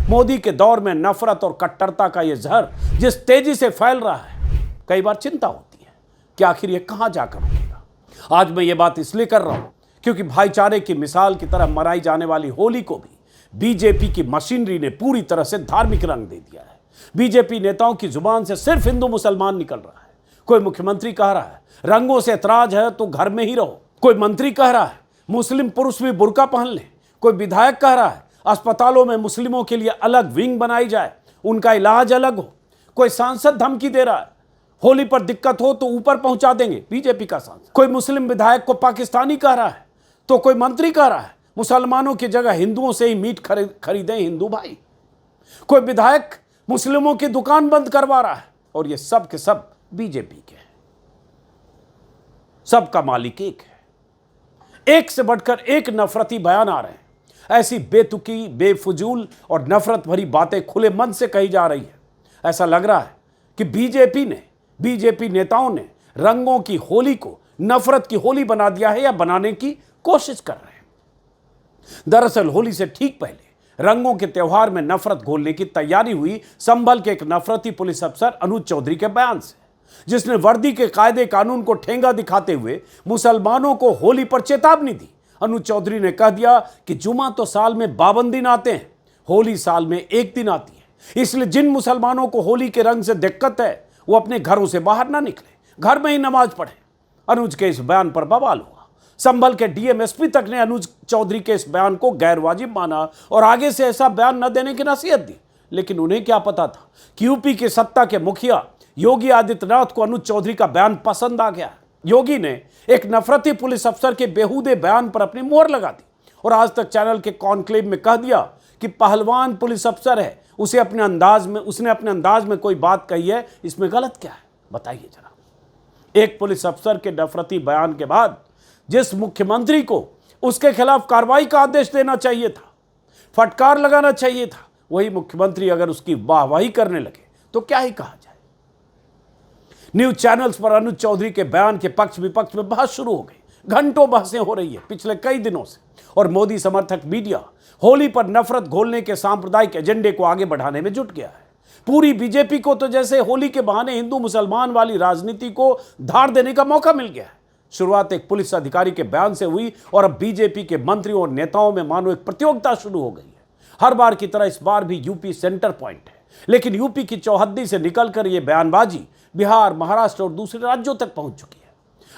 मोदी के दौर में नफरत और कट्टरता का यह जहर जिस तेजी से फैल रहा है, कई बार चिंता होती है कि आखिर यह कहां जाकर रुकेगा। आज मैं ये बात इसलिए कर रहा हूं क्योंकि भाईचारे की मिसाल की तरह मनाई जाने वाली होली को भी बीजेपी की मशीनरी ने पूरी तरह से धार्मिक रंग दे दिया है। बीजेपी नेताओं की जुबान से सिर्फ हिंदू मुसलमान निकल रहा है। कोई मुख्यमंत्री कह रहा है रंगों से ऐतराज है तो घर में ही रहो। कोई मंत्री कह रहा है मुस्लिम पुरुष भी बुर्का पहन ले। कोई विधायक कह रहा है अस्पतालों में मुस्लिमों के लिए अलग विंग बनाई जाए, उनका इलाज अलग हो। कोई सांसद धमकी दे रहा है होली पर दिक्कत हो तो ऊपर पहुंचा देंगे, बीजेपी का सांसद। कोई मुस्लिम विधायक को पाकिस्तानी कह रहा है तो कोई मंत्री कह रहा है मुसलमानों की जगह हिंदुओं से ही मीट खरीदें हिंदू भाई। कोई विधायक मुस्लिमों की दुकान बंद करवा रहा है और ये सब के सब बीजेपी के हैं। सबका मालिक एक है। एक से बढ़कर एक नफरती बयान आ रहे हैं। ऐसी बेतुकी, बेफजूल और नफरत भरी बातें खुले मन से कही जा रही है। ऐसा लग रहा है कि बीजेपी नेताओं ने रंगों की होली को नफरत की होली बना दिया है या बनाने की कोशिश कर रहे हैं। दरअसल होली से ठीक पहले रंगों के त्योहार में नफरत घोलने की तैयारी हुई संभल के एक नफरती पुलिस अफसर अनुज चौधरी के बयान से, जिसने वर्दी के कायदे कानून को ठेंगा दिखाते हुए मुसलमानों को होली पर चेतावनी दी। अनुज चौधरी ने कह दिया कि जुमा तो साल में 52 दिन आते हैं, होली साल में एक दिन आती है, इसलिए जिन मुसलमानों को होली के रंग से दिक्कत है वो अपने घरों से बाहर ना निकले, घर में ही नमाज पढ़े। अनुज के इस बयान पर बवाल हुआ। संभल के डीएमएसपी तक ने अनुज चौधरी के इस बयान को गैर वाजिब माना और आगे से ऐसा बयान न देने की नसीहत दी। लेकिन उन्हें क्या पता था कि यूपी के सत्ता के मुखिया योगी आदित्यनाथ को अनुज चौधरी का बयान पसंद आ गया। योगी ने एक नफरती पुलिस अफसर के बेहूदे बयान पर अपनी मोहर लगा दी और आज तक चैनल के कॉन्क्लेव में कह दिया कि पहलवान पुलिस अफसर है, उसने अपने अंदाज में कोई बात कही है, इसमें गलत क्या है बताइए जरा। एक पुलिस अफसर के नफरती बयान के बाद जिस मुख्यमंत्री को उसके खिलाफ कार्रवाई का आदेश देना चाहिए था, फटकार लगाना चाहिए था, वही मुख्यमंत्री अगर उसकी वाहवाही करने लगे तो क्या ही कहा जाए। न्यूज चैनल्स पर अनुज चौधरी के बयान के पक्ष विपक्ष में बहस शुरू हो गई। घंटों बहसें हो रही है पिछले कई दिनों से और मोदी समर्थक मीडिया होली पर नफरत घोलने के सांप्रदायिक एजेंडे को आगे बढ़ाने में जुट गया है। पूरी बीजेपी को तो जैसे होली के बहाने हिंदू मुसलमान वाली राजनीति को धार देने का मौका मिल गया है। शुरुआत एक पुलिस अधिकारी के बयान से हुई और अब बीजेपी के मंत्रियों और नेताओं में मानो एक प्रतियोगिता शुरू हो गई है। हर बार की तरह इस बार भी यूपी सेंटर पॉइंट है, लेकिन यूपी की चौहद्दी से निकलकर यह बयानबाजी बिहार, महाराष्ट्र और दूसरे राज्यों तक पहुंच चुकी है।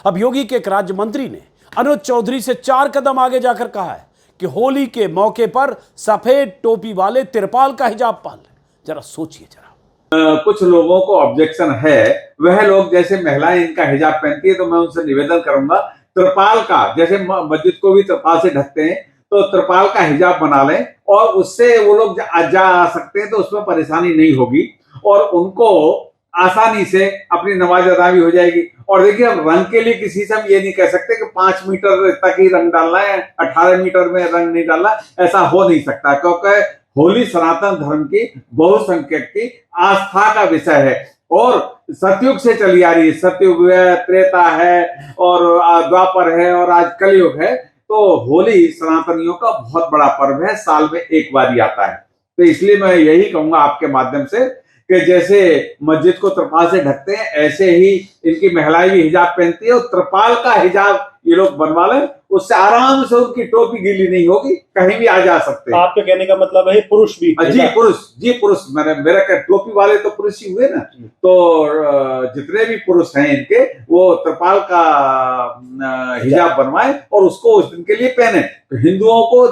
अब योगी के एक राज्य मंत्री ने अनुज चौधरी से 4 कदम आगे जाकर कहा है कि होली के मौके पर सफेद टोपी वाले तिरपाल का हिजाब पहन लें। जरा सोचिए जरा। कुछ लोगों को ऑब्जेक्शन है, वह लोग जैसे महिलाएं इनका हिजाब पहनती है तो मैं उनसे निवेदन करूंगा त्रिपाल का, जैसे मस्जिद को भी त्रिपाल से ढकते हैं तो त्रिपाल का हिजाब बना लें और उससे वो लोग जा आ सकते हैं तो उसमें परेशानी नहीं होगी और उनको आसानी से अपनी नमाज अदा भी हो जाएगी। और देखिए हम रंग के लिए किसी से हम ये नहीं कह सकते कि 5 मीटर तक ही रंग डालना है, 18 मीटर में रंग नहीं डालना, ऐसा हो नहीं सकता क्योंकि होली सनातन धर्म की बहुसंख्यक की आस्था का विषय है और सतयुग से चली आ रही है। सतयुग है, त्रेता है और द्वापर है और आज कलयुग है। तो होली सनातनियों का बहुत बड़ा पर्व है, साल में एक बार ही आता है। तो इसलिए मैं यही कहूंगा आपके माध्यम से कि जैसे मस्जिद को त्रिपाल से ढकते हैं ऐसे ही इनकी महिलाएं भी हिजाब पहनती है और त्रिपाल का हिजाब ये लोग बनवा लें, उससे आराम से उनकी टोपी गीली नहीं होगी, कहीं भी आ जा सकते हैं। आपके कहने का मतलब है पुरुष भी? जी पुरुष मेरा टोपी वाले तो पुरुष ही हुए ना, तो जितने भी पुरुष हैं इनके वो त्रिपाल का हिजाब बनवाएं और उसको उस दिन के लिए पहने, तो हिंदुओं को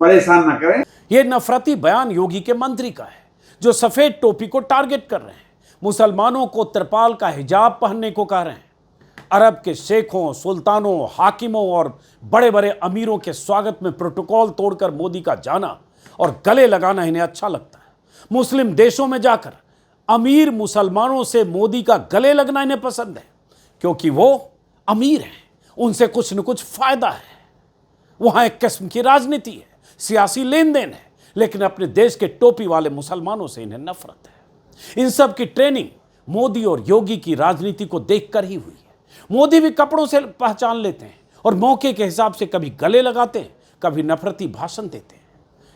परेशान ना करें। ये नफरती बयान योगी के मंत्री का है जो सफेद टोपी को टारगेट कर रहे हैं, मुसलमानों को त्रिपाल का हिजाब पहनने को कह रहे हैं। अरब के शेखों, सुल्तानों, हाकिमों और बड़े बड़े अमीरों के स्वागत में प्रोटोकॉल तोड़कर मोदी का जाना और गले लगाना इन्हें अच्छा लगता है। मुस्लिम देशों में जाकर अमीर मुसलमानों से मोदी का गले लगना इन्हें पसंद है क्योंकि वो अमीर हैं, उनसे कुछ न कुछ फायदा है। वहां एक किस्म की राजनीति है, सियासी लेन देन है, लेकिन अपने देश के टोपी वाले मुसलमानों से इन्हें नफरत है। इन सब की ट्रेनिंग मोदी और योगी की राजनीति को देखकर ही हुई है। मोदी भी कपड़ों से पहचान लेते हैं और मौके के हिसाब से कभी गले लगाते हैं, कभी नफरती भाषण देते हैं।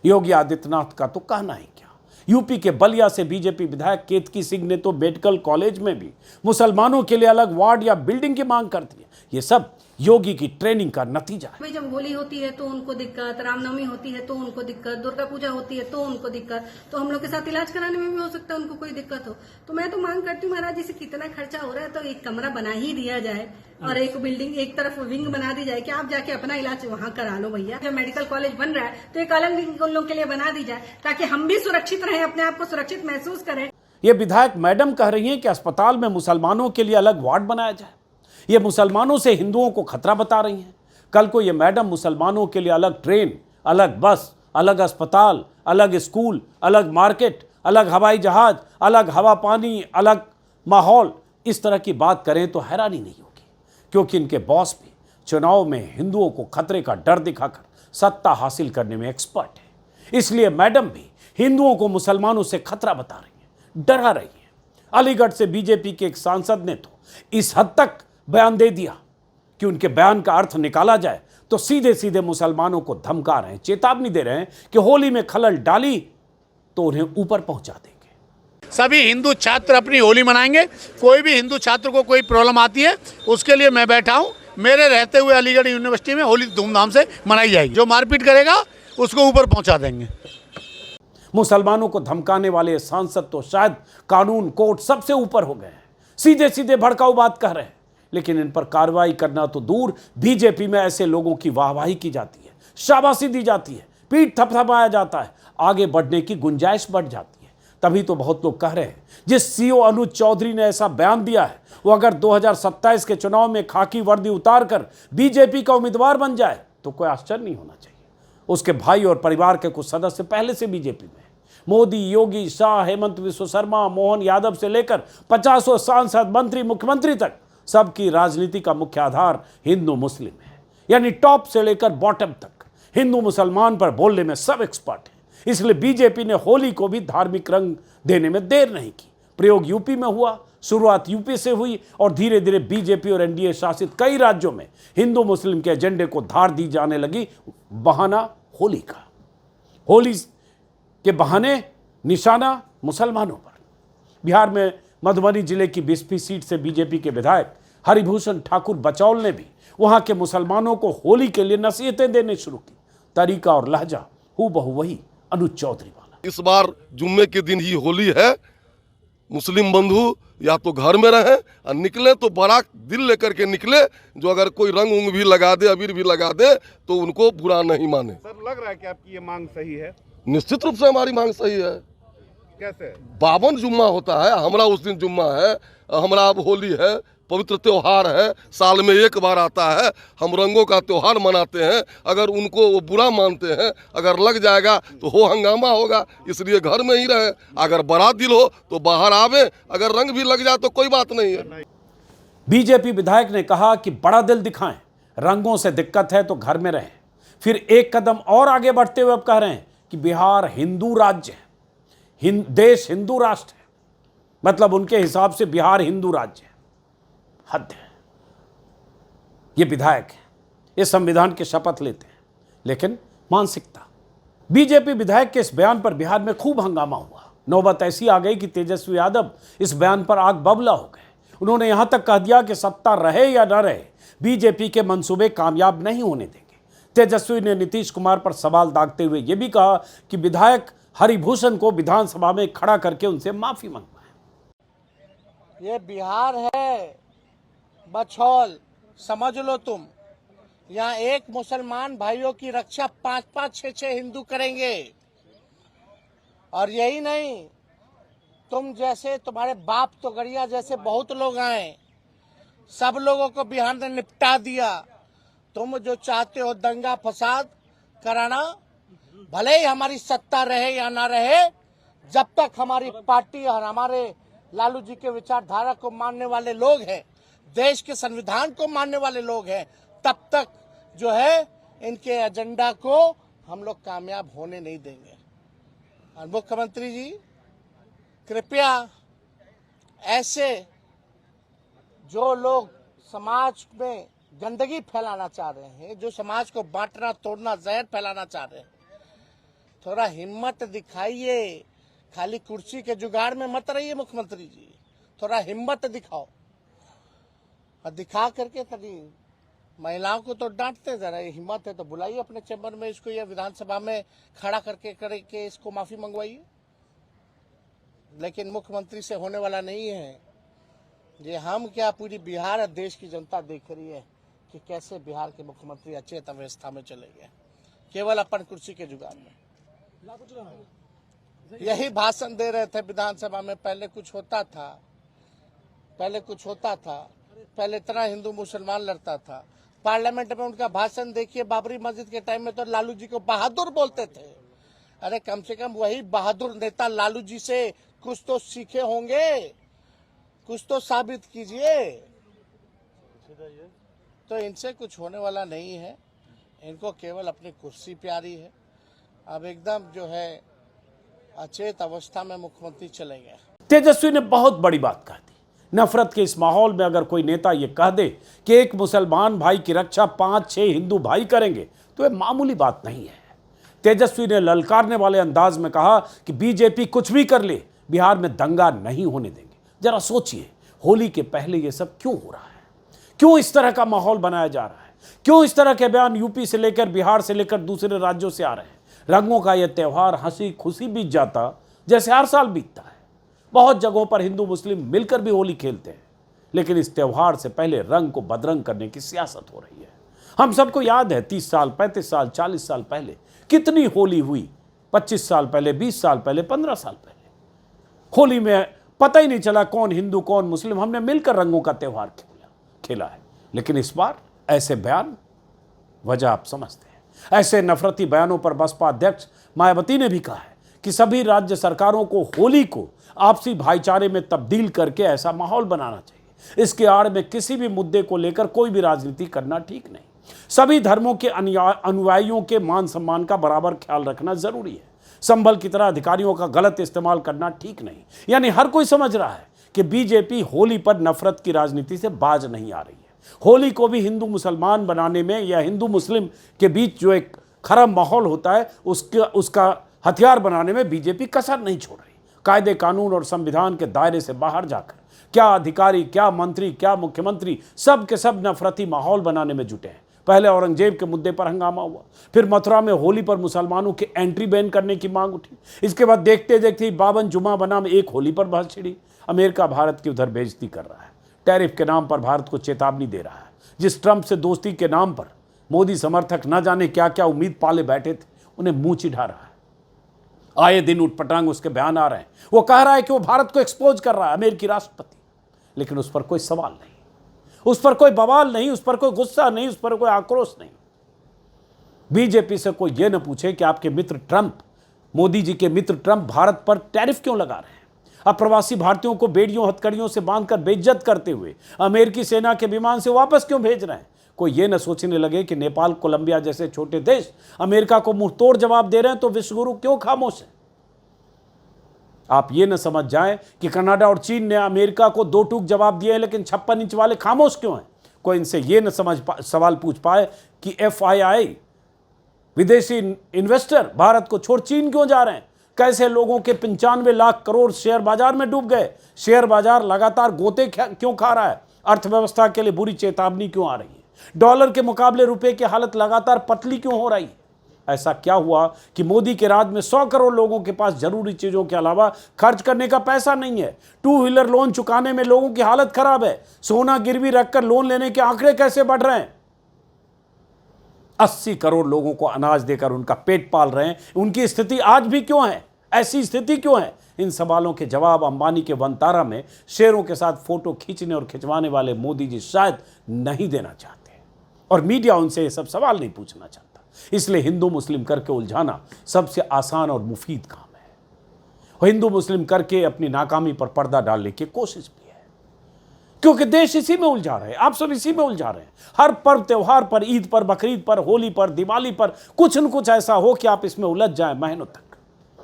योगी आदित्यनाथ का तो कहना ही क्या। यूपी के बलिया से बीजेपी विधायक केतकी सिंह ने तो मेडिकल कॉलेज में भी मुसलमानों के लिए अलग वार्ड या बिल्डिंग की मांग कर दी है। ये सब योगी की ट्रेनिंग का नतीजा है। भाई जब होली होती है तो उनको दिक्कत, रामनवमी होती है तो उनको दिक्कत, दुर्गा पूजा होती है तो उनको दिक्कत, तो हम लोग के साथ इलाज कराने में भी हो सकता है उनको कोई दिक्कत हो। तो मैं तो मांग करती हूँ महाराज जी से, कितना खर्चा हो रहा है तो एक कमरा बना ही दिया जाए और एक बिल्डिंग एक तरफ विंग बना दी जाए कि आप जाके अपना इलाज वहाँ करा लो भैया। जब मेडिकल कॉलेज बन रहा है तो एक अलग विंग उन लोग के लिए बना दी जाए ताकि हम भी सुरक्षित रहें, अपने आप को सुरक्षित महसूस करें। ये विधायक मैडम कह रही हैं कि अस्पताल में मुसलमानों के लिए अलग वार्ड बनाया जाए। ये मुसलमानों से हिंदुओं को खतरा बता रही हैं। कल को ये मैडम मुसलमानों के लिए अलग ट्रेन, अलग बस, अलग अस्पताल, अलग स्कूल, अलग मार्केट, अलग हवाई जहाज, अलग हवा पानी, अलग माहौल, इस तरह की बात करें तो हैरानी नहीं होगी, क्योंकि इनके बॉस भी चुनाव में हिंदुओं को खतरे का डर दिखाकर सत्ता हासिल करने में एक्सपर्ट है। इसलिए मैडम भी हिंदुओं को मुसलमानों से खतरा बता रही है, डरा रही है। अलीगढ़ से बीजेपी के एक सांसद ने तो इस हद तक बयान दे दिया कि उनके बयान का अर्थ निकाला जाए तो सीधे सीधे मुसलमानों को धमका रहे हैं, चेतावनी दे रहे हैं कि होली में खलल डाली तो उन्हें ऊपर पहुंचा देंगे। सभी हिंदू छात्र अपनी होली मनाएंगे। कोई भी हिंदू छात्र को कोई प्रॉब्लम आती है उसके लिए मैं बैठा हूं। मेरे रहते हुए अलीगढ़ यूनिवर्सिटी में होली धूमधाम से मनाई जाएगी। जो मारपीट करेगा उसको ऊपर पहुंचा देंगे। मुसलमानों को धमकाने वाले सांसद तो शायद कानून कोर्ट सबसे ऊपर हो गए हैं, सीधे सीधे भड़काऊ बात कह रहे हैं। लेकिन इन पर कार्रवाई करना तो दूर, बीजेपी में ऐसे लोगों की वाहवाही की जाती है, शाबाशी दी जाती है, पीठ थपथपाया जाता है, आगे बढ़ने की गुंजाइश बढ़ जाती है। तभी तो बहुत लोग कह रहे हैं जिस सीओ अनुज चौधरी ने ऐसा बयान दिया है वो अगर 2027 के चुनाव में खाकी वर्दी उतार कर बीजेपी का उम्मीदवार बन जाए तो कोई आश्चर्य नहीं होना चाहिए। उसके भाई और परिवार के कुछ सदस्य पहले से बीजेपी में। मोदी, योगी, शाह, हेमंत विश्व शर्मा, मोहन यादव से लेकर 50 सांसद, मंत्री, मुख्यमंत्री तक सबकी राजनीति का मुख्य आधार हिंदू मुस्लिम है। यानी टॉप से लेकर बॉटम तक हिंदू मुसलमान पर बोलने में सब एक्सपर्ट हैं। इसलिए बीजेपी ने होली को भी धार्मिक रंग देने में देर नहीं की। प्रयोग यूपी में हुआ, शुरुआत यूपी से हुई और धीरे धीरे बीजेपी और एनडीए शासित कई राज्यों में हिंदू मुस्लिम के एजेंडे को धार दी जाने लगी। बहाना होली का, होली के बहाने निशाना मुसलमानों पर। बिहार में मधुबनी जिले की बिस्फी सीट से बीजेपी के विधायक हरिभूषण ठाकुर बचौल ने भी वहां के मुसलमानों को होली के लिए नसीहतें देने शुरू की। तरीका और लहजा हूबहू वही अनुज चौधरी वाला। इस बार जुम्मे के दिन ही होली है। मुस्लिम बंधु या तो घर में रहें और निकले तो बड़ा दिल लेकर के निकले। जो अगर कोई रंग उंग भी लगा दे, अबीर भी लगा दे तो उनको बुरा नहीं माने। सर, लग रहा है कि आपकी ये मांग सही है? निश्चित रूप से हमारी मांग सही है। कैसे? 52 जुम्मा होता है, हमारा उस दिन जुम्मा है, हमारा अब होली है, पवित्र त्योहार है, साल में एक बार आता है, हम रंगों का त्योहार मनाते हैं। अगर उनको वो बुरा मानते हैं, अगर लग जाएगा तो हो हंगामा होगा, इसलिए घर में ही रहे। अगर बड़ा दिल हो तो बाहर आवे, अगर रंग भी लग जाए तो कोई बात नहीं है। बीजेपी विधायक ने कहा कि बड़ा दिल दिखाएं, रंगों से दिक्कत है तो घर में रहें। फिर एक कदम और आगे बढ़ते हुए अब कह रहे हैं कि बिहार हिंदू राज्य है, देश हिंदू राष्ट्र है, मतलब उनके हिसाब से बिहार हिंदू राज्य है। हद है। ये विधायक है, ये संविधान की शपथ लेते हैं, लेकिन मानसिकता। बीजेपी विधायक के इस बयान पर बिहार में खूब हंगामा हुआ। नौबत ऐसी आ गई कि तेजस्वी यादव इस बयान पर आग बबूला हो गए। उन्होंने यहां तक कह दिया कि सत्ता रहे या न रहे, बीजेपी के मंसूबे कामयाब नहीं होने देंगे। तेजस्वी ने नीतीश कुमार पर सवाल दागते हुए यह भी कहा कि विधायक हरिभूषण को विधानसभा में खड़ा करके उनसे माफी मंगवाएं। ये बिहार है, बछौल समझ लो तुम। यहाँ एक मुसलमान भाइयों की रक्षा 5-5, 6-6 हिंदू करेंगे। और यही नहीं, तुम जैसे, तुम्हारे बाप तो गड़िया जैसे बहुत लोग आए, सब लोगों को बिहार ने निपटा दिया। तुम जो चाहते हो दंगा फसाद कराना, भले ही हमारी सत्ता रहे या ना रहे, जब तक हमारी पार्टी और हमारे लालू जी के विचारधारा को मानने वाले लोग हैं, देश के संविधान को मानने वाले लोग हैं, तब तक जो है इनके एजेंडा को हम लोग कामयाब होने नहीं देंगे। और मुख्यमंत्री जी, कृपया ऐसे जो लोग समाज में गंदगी फैलाना चाह रहे हैं, जो समाज को बांटना, तोड़ना, जहर फैलाना चाह रहे हैं, थोड़ा हिम्मत दिखाइए, खाली कुर्सी के जुगाड़ में मत रहिए मुख्यमंत्री जी, थोड़ा हिम्मत दिखाओ और दिखा करके तभी महिलाओं को तो डांटते, जरा हिम्मत है तो बुलाइए अपने चैम्बर में इसको, या विधानसभा में खड़ा करके इसको माफी मंगवाइए। लेकिन मुख्यमंत्री से होने वाला नहीं है। ये हम क्या, पूरी बिहार और देश की जनता देख रही है कि कैसे बिहार के मुख्यमंत्री अचेत अवस्था में चले गए, केवल अपन कुर्सी के जुगाड़ में। यही भाषण दे रहे थे विधानसभा में, पहले कुछ होता था, पहले इतना हिंदू मुसलमान लड़ता था। पार्लियामेंट में उनका भाषण देखिए, बाबरी मस्जिद के टाइम में तो लालू जी को बहादुर बोलते थे। अरे कम से कम वही बहादुर नेता लालू जी से कुछ तो सीखे होंगे, कुछ तो साबित कीजिए। तो इनसे कुछ होने वाला नहीं है, इनको केवल अपनी कुर्सी प्यारी है। अब एकदम जो है अचेत अवस्था में मुख्यमंत्री चले गए। तेजस्वी ने बहुत बड़ी बात कह दी। नफरत के इस माहौल में अगर कोई नेता ये कह दे कि एक मुसलमान भाई की रक्षा 5-6 हिंदू भाई करेंगे, तो ये मामूली बात नहीं है। तेजस्वी ने ललकारने वाले अंदाज में कहा कि बीजेपी कुछ भी कर ले, बिहार में दंगा नहीं होने देंगे। जरा सोचिए, होली के पहले ये सब क्यों हो रहा है? क्यों इस तरह का माहौल बनाया जा रहा है? क्यों इस तरह के बयान यूपी से लेकर, बिहार से लेकर दूसरे राज्यों से आ रहे हैं? रंगों का यह त्यौहार हंसी खुशी बीत जाता जैसे हर साल बीतता है। बहुत जगहों पर हिंदू मुस्लिम मिलकर भी होली खेलते हैं, लेकिन इस त्यौहार से पहले रंग को बदरंग करने की सियासत हो रही है। हम सबको याद है 30 साल, 35 साल, 40 साल पहले कितनी होली हुई। 25 साल पहले, 20 साल पहले, 15 साल पहले होली में पता ही नहीं चला कौन हिंदू कौन मुस्लिम, हमने मिलकर रंगों का त्यौहार खेला है। लेकिन इस बार ऐसे बयान, वजह आप समझते हैं। ऐसे नफरती बयानों पर बसपा अध्यक्ष मायावती ने भी कहा है कि सभी राज्य सरकारों को होली को आपसी भाईचारे में तब्दील करके ऐसा माहौल बनाना चाहिए। इसके आड़ में किसी भी मुद्दे को लेकर कोई भी राजनीति करना ठीक नहीं। सभी धर्मों के अनुयायियों के मान सम्मान का बराबर ख्याल रखना जरूरी है। संभल की तरह अधिकारियों का गलत इस्तेमाल करना ठीक नहीं। यानी हर कोई समझ रहा है कि बीजेपी होली पर नफरत की राजनीति से बाज नहीं आ रही है। होली को भी हिंदू मुसलमान बनाने में या हिंदू मुस्लिम के बीच जो एक खराब माहौल होता है उसका हथियार बनाने में बीजेपी कसर नहीं छोड़ रही। कायदे कानून और संविधान के दायरे से बाहर जाकर क्या अधिकारी, क्या मंत्री, क्या मुख्यमंत्री, सब के सब नफरती माहौल बनाने में जुटे हैं। पहले औरंगजेब के मुद्दे पर हंगामा हुआ, फिर मथुरा में होली पर मुसलमानों की एंट्री बैन करने की मांग उठी। इसके बाद देखते देखते 52 जुमा बनाम एक होली पर बहस छिड़ी। अमेरिका भारत की उधर बेइज्जती कर रहा है, टैरिफ के नाम पर भारत को चेतावनी दे रहा है। जिस ट्रंप से दोस्ती के नाम पर मोदी समर्थक न जाने क्या क्या उम्मीद पाले बैठे थे, उन्हें मुंह चिढ़ा रहा है। आए दिन उठपटांग उसके बयान आ रहे हैं। वो कह रहा है कि वो भारत को एक्सपोज कर रहा है, अमेरिकी राष्ट्रपति, लेकिन उस पर कोई सवाल नहीं, उस पर कोई बवाल नहीं, उस पर कोई गुस्सा नहीं, उस पर कोई आक्रोश नहीं। बीजेपी से कोई ये न पूछे कि आपके मित्र ट्रंप, मोदी जी के मित्र ट्रंप भारत पर टैरिफ क्यों लगा रहे हैं। अप्रवासी भारतीयों को बेड़ियों हथकड़ियों से बांधकर बेइज्जत करते हुए अमेरिकी सेना के विमान से वापस क्यों भेज रहे हैं। कोई ये न सोचने लगे कि नेपाल, कोलंबिया जैसे छोटे देश अमेरिका को मुंहतोड़ जवाब दे रहे हैं, तो विश्वगुरु क्यों खामोश है। आप ये न समझ जाएं कि कनाडा और चीन ने अमेरिका को 2 टूक जवाब दिए हैं, लेकिन 56 इंच वाले खामोश क्यों हैं। कोई इनसे ये न सवाल पूछ पाए कि FII विदेशी इन्वेस्टर भारत को छोड़ चीन क्यों जा रहे हैं। कैसे लोगों के 95 लाख करोड़ शेयर बाजार में डूब गए। शेयर बाजार लगातार गोते क्यों खा रहा है। अर्थव्यवस्था के लिए बुरी चेतावनी क्यों आ रही है। डॉलर के मुकाबले रुपए की हालत लगातार पतली क्यों हो रही है। ऐसा क्या हुआ कि मोदी के राज में 100 करोड़ लोगों के पास जरूरी चीजों के अलावा खर्च करने का पैसा नहीं है। 2 व्हीलर लोन चुकाने में लोगों की हालत खराब है। सोना गिरवी रखकर लोन लेने के आंकड़े कैसे बढ़ रहे हैं। 80 करोड़ लोगों को अनाज देकर उनका पेट पाल रहे हैं। उनकी स्थिति आज भी क्यों है, ऐसी स्थिति क्यों है। इन सवालों के जवाब अंबानी के वनतारा में शेरों के साथ फोटो खींचने और खिंचवाने वाले मोदी जी शायद नहीं देना चाहते, और मीडिया उनसे ये सब सवाल नहीं पूछना चाहता। इसलिए हिंदू मुस्लिम करके उलझाना सबसे आसान और मुफीद काम है। हिंदू मुस्लिम करके अपनी नाकामी पर पर्दा डालने की कोशिश भी है, क्योंकि देश इसी में उलझा रहे हैं, आप सब इसी में उलझा रहे हैं। हर पर्व त्योहार पर, ईद पर, बकरीद पर, होली पर, दिवाली पर कुछ न कुछ ऐसा हो कि आप इसमें उलझ जाएं महीनों तक।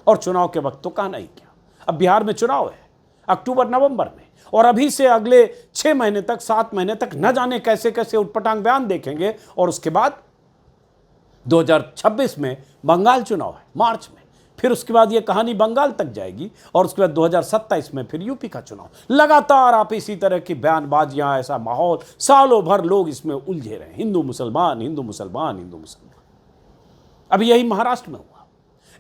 और चुनाव के वक्त तो कहना ही क्या। अब बिहार में चुनाव है अक्टूबर नवंबर में, और अभी से अगले 6 महीने तक, 7 महीने तक न जाने कैसे कैसे उटपटांग बयान देखेंगे। और उसके बाद 2026 में बंगाल चुनाव है, मार्च में। फिर उसके बाद ये कहानी बंगाल तक जाएगी और उसके बाद 2027 में फिर यूपी का चुनाव। लगातार आप इसी तरह की बयानबाजियां, ऐसा माहौल, सालों भर लोग इसमें उलझे रहे, हिंदू मुसलमान, हिंदू मुसलमान, हिंदू मुसलमान। अब यही महाराष्ट्र में हुआ,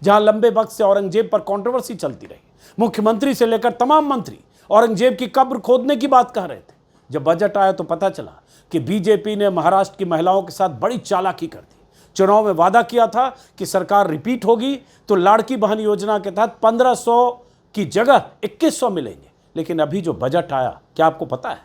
जहां लंबे वक्त से औरंगजेब पर कंट्रोवर्सी चलती रही। मुख्यमंत्री से लेकर तमाम मंत्री औरंगजेब की कब्र खोदने की बात कह रहे थे। जब बजट आया तो पता चला कि बीजेपी ने महाराष्ट्र की महिलाओं के साथ बड़ी चालाकी कर दी। चुनाव में वादा किया था कि सरकार रिपीट होगी तो लाड़की बहन योजना के तहत 1500 की जगह 2100 मिलेंगे। लेकिन अभी जो बजट आया, क्या आपको पता है,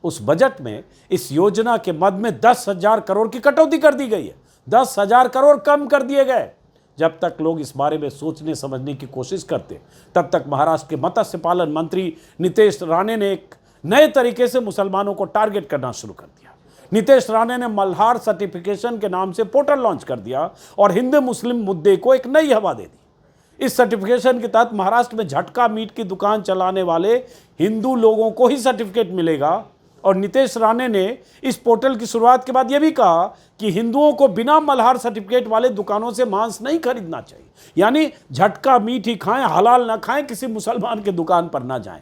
उस बजट में इस योजना के मद में 10,000 करोड़ की कटौती कर दी गई है। 10,000 करोड़ कम कर दिए गए। जब तक लोग इस बारे में सोचने समझने की कोशिश करते, तब तक महाराष्ट्र के मत्स्य पालन मंत्री नितेश राणे ने एक नए तरीके से मुसलमानों को टारगेट करना शुरू कर दिया। नितेश राणे ने मल्हार सर्टिफिकेशन के नाम से पोर्टल लॉन्च कर दिया और हिंदू मुस्लिम मुद्दे को एक नई हवा दे दी। इस सर्टिफिकेशन के तहत महाराष्ट्र में झटका मीट की दुकान चलाने वाले हिंदू लोगों को ही सर्टिफिकेट मिलेगा। और नितेश राणे ने इस पोर्टल की शुरुआत के बाद यह भी कहा कि हिंदुओं को बिना मल्हार सर्टिफिकेट वाले दुकानों से मांस नहीं खरीदना चाहिए, यानी झटका मीट ही खाएं, हलाल ना खाएं, किसी मुसलमान के दुकान पर ना जाएं।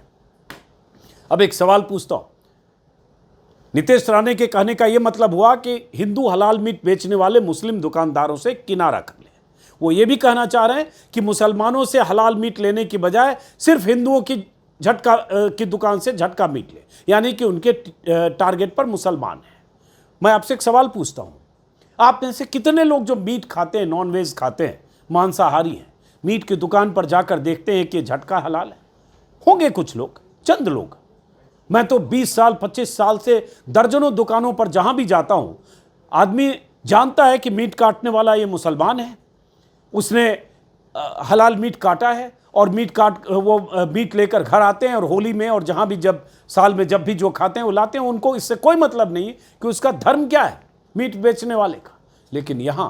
अब एक सवाल पूछता हूं, नितेश राणे के कहने का यह मतलब हुआ कि हिंदू हलाल मीट बेचने वाले मुस्लिम दुकानदारों से किनारा कर ले। वो ये भी कहना चाह रहे हैं कि मुसलमानों से हलाल मीट लेने की बजाय सिर्फ हिंदुओं की झटका की दुकान से झटका मीट ले, यानी कि उनके टारगेट पर मुसलमान हैं। मैं आपसे एक सवाल पूछता हूं, आप में से कितने लोग जो मीट खाते हैं, नॉन वेज खाते हैं, मांसाहारी हैं, मीट की दुकान पर जाकर देखते हैं कि झटका हलाल है? होंगे कुछ लोग, चंद लोग। मैं तो 20 साल 25 साल से दर्जनों दुकानों पर जहां भी जाता हूं, आदमी जानता है कि मीट काटने वाला ये मुसलमान है, उसने हलाल मीट काटा है और मीट लेकर घर आते हैं और होली में और जहां भी जब साल में जब भी जो खाते हैं वो लाते हैं। उनको इससे कोई मतलब नहीं कि उसका धर्म क्या है मीट बेचने वाले का। लेकिन यहां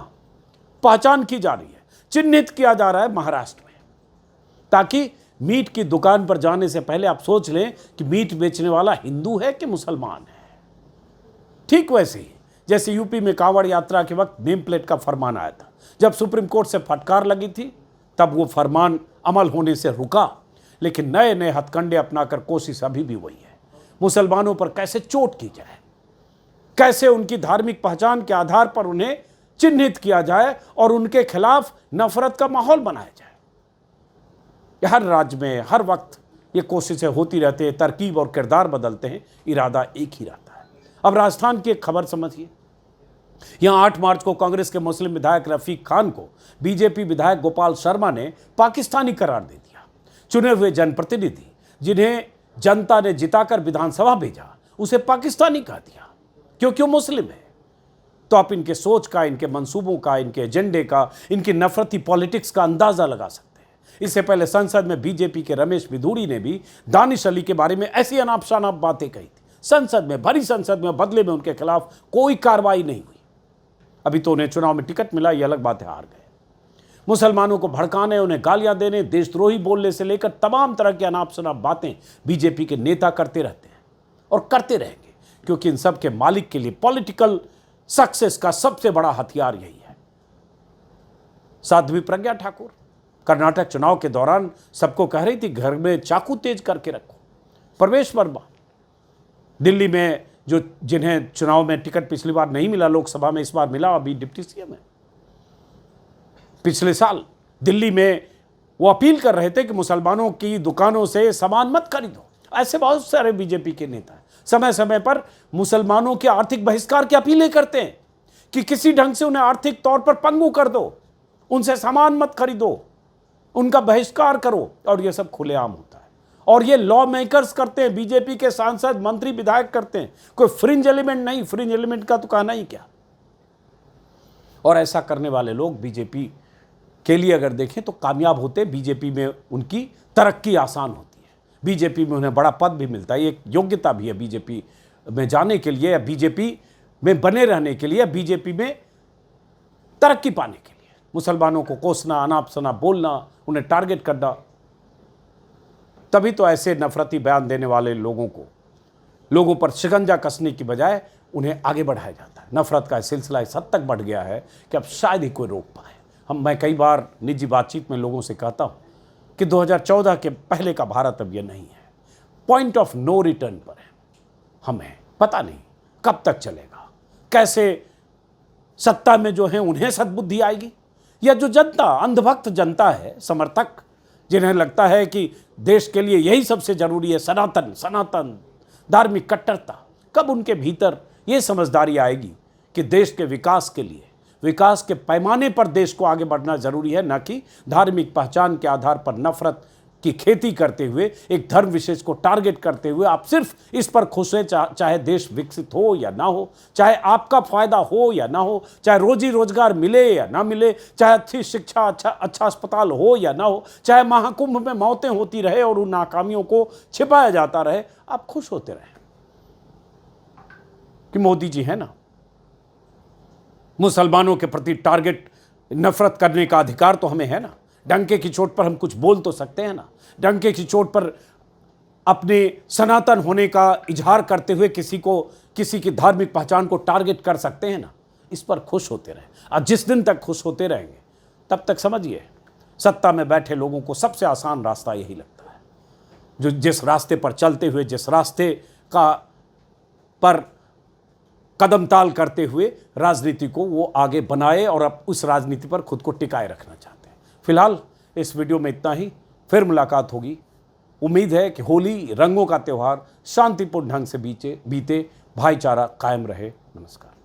पहचान की जा रही है, चिन्हित किया जा रहा है महाराष्ट्र में, ताकि मीट की दुकान पर जाने से पहले आप सोच लें कि मीट बेचने वाला हिंदू है कि मुसलमान है। ठीक वैसे ही जैसे यूपी में कांवड़ यात्रा के वक्त नेम प्लेट का फरमान आया था, जब सुप्रीम कोर्ट से फटकार लगी थी तब वो फरमान अमल होने से रुका, लेकिन नए नए हथकंडे अपनाकर कोशिश अभी भी वही है, मुसलमानों पर कैसे चोट की जाए, कैसे उनकी धार्मिक पहचान के आधार पर उन्हें चिन्हित किया जाए और उनके खिलाफ नफरत का माहौल बनाया जाए। हर राज्य में हर वक्त ये कोशिशें होती रहती है, तरकीब और किरदार बदलते हैं, इरादा एक ही रहता है। अब राजस्थान की एक खबर समझिए। यहां 8 मार्च को कांग्रेस के मुस्लिम विधायक रफीक खान को बीजेपी विधायक गोपाल शर्मा ने पाकिस्तानी करार दे दिया। चुने हुए जनप्रतिनिधि जिन्हें जनता ने जिताकर विधानसभा भेजा, उसे पाकिस्तानी कह दिया क्योंकि वो मुस्लिम है। तो आप इनके सोच का, इनके मंसूबों का, इनके एजेंडे का, इनकी नफरती पॉलिटिक्स का अंदाजा लगा सकते हैं। इससे पहले संसद में बीजेपी के रमेश बिधूड़ी ने भी दानिश अली के बारे में ऐसी अनाप शनाप बातें कही थी। संसद में, भरी संसद में, बदले में उनके खिलाफ कोई कार्रवाई नहीं हुई। अभी तो उन्हें चुनाव में टिकट मिला, ये अलग बात है, हार गए। मुसलमानों को भड़काने, उन्हें गालियां देने, देशद्रोही बोलने से लेकर तमाम तरह की अनाप शनाप बातें बीजेपी के नेता करते रहते हैं और करते रहेंगे, क्योंकि इन सब के मालिक के लिए पॉलिटिकल सक्सेस का सबसे बड़ा हथियार यही है। साध्वी प्रज्ञा ठाकुर कर्नाटक चुनाव के दौरान सबको कह रही थी घर में चाकू तेज करके रखो। प्रवेश वर्मा दिल्ली में जो जिन्हें चुनाव में टिकट पिछली बार नहीं मिला, लोकसभा में इस बार मिला, अभी डिप्टी सीएम है। पिछले साल दिल्ली में वो अपील कर रहे थे कि मुसलमानों की दुकानों से सामान मत खरीदो। ऐसे बहुत सारे बीजेपी के नेता हैं, समय समय पर मुसलमानों के आर्थिक बहिष्कार की अपीलें करते हैं कि किसी ढंग से उन्हें आर्थिक तौर पर पंगु कर दो, उनसे सामान मत खरीदो, उनका बहिष्कार करो। और ये सब खुलेआम होता है और ये लॉ मेकर्स करते हैं, बीजेपी के सांसद, मंत्री, विधायक करते हैं, कोई फ्रिंज एलिमेंट नहीं। फ्रिंज एलिमेंट का तो कहना ही क्या। और ऐसा करने वाले लोग बीजेपी के लिए अगर देखें तो कामयाब होते, बीजेपी में उनकी तरक्की आसान होती है, बीजेपी में उन्हें बड़ा पद भी मिलता है, एक योग्यता भी है बीजेपी में जाने के लिए, या बीजेपी में बने रहने के लिए, बीजेपी में तरक्की पाने के लिए। मुसलमानों को कोसना, अनाप शनाप बोलना, उन्हें टारगेट करना, तभी तो ऐसे नफरती बयान देने वाले लोगों को, लोगों पर शिकंजा कसने की बजाय उन्हें आगे बढ़ाया जाता है। नफरत का सिलसिला इस हद तक बढ़ गया है कि अब शायद ही कोई रोक पाए। मैं कई बार निजी बातचीत में लोगों से कहता हूँ कि 2014 के पहले का भारत अब ये नहीं है, पॉइंट ऑफ नो रिटर्न पर है। हमें पता नहीं कब तक चलेगा, कैसे सत्ता में जो है उन्हें सद्बुद्धि आएगी, या जो जनता, अंधभक्त जनता है, समर्थक जिन्हें लगता है कि देश के लिए यही सबसे जरूरी है, सनातन धार्मिक कट्टरता, कब उनके भीतर ये समझदारी आएगी कि देश के विकास के लिए, विकास के पैमाने पर देश को आगे बढ़ना जरूरी है, न कि धार्मिक पहचान के आधार पर नफरत की खेती करते हुए, एक धर्म विशेष को टारगेट करते हुए आप सिर्फ इस पर खुश हैं, चाहे देश विकसित हो या ना हो, चाहे आपका फायदा हो या ना हो, चाहे रोजी रोजगार मिले या ना मिले, चाहे अच्छी शिक्षा, अच्छा अस्पताल हो या ना हो, चाहे महाकुंभ में मौतें होती रहे और उन नाकामियों को छिपाया जाता रहे, आप खुश होते रहे कि मोदी जी है ना। मुसलमानों के प्रति टारगेट नफरत करने का अधिकार तो हमें है ना, डंके की चोट पर हम कुछ बोल तो सकते हैं ना, डंके की चोट पर अपने सनातन होने का इजहार करते हुए किसी की धार्मिक पहचान को टारगेट कर सकते हैं ना। इस पर खुश होते रहे, और जिस दिन तक खुश होते रहेंगे तब तक समझिए सत्ता में बैठे लोगों को सबसे आसान रास्ता यही लगता है, जो जिस रास्ते पर चलते हुए, जिस रास्ते का पर कदम ताल करते हुए राजनीति को वो आगे बनाए और अब उस राजनीति पर खुद को टिकाए रखना चाहते हैं। फिलहाल इस वीडियो में इतना ही, फिर मुलाकात होगी। उम्मीद है कि होली रंगों का त्यौहार शांतिपूर्ण ढंग से बीते, भाईचारा कायम रहे। नमस्कार।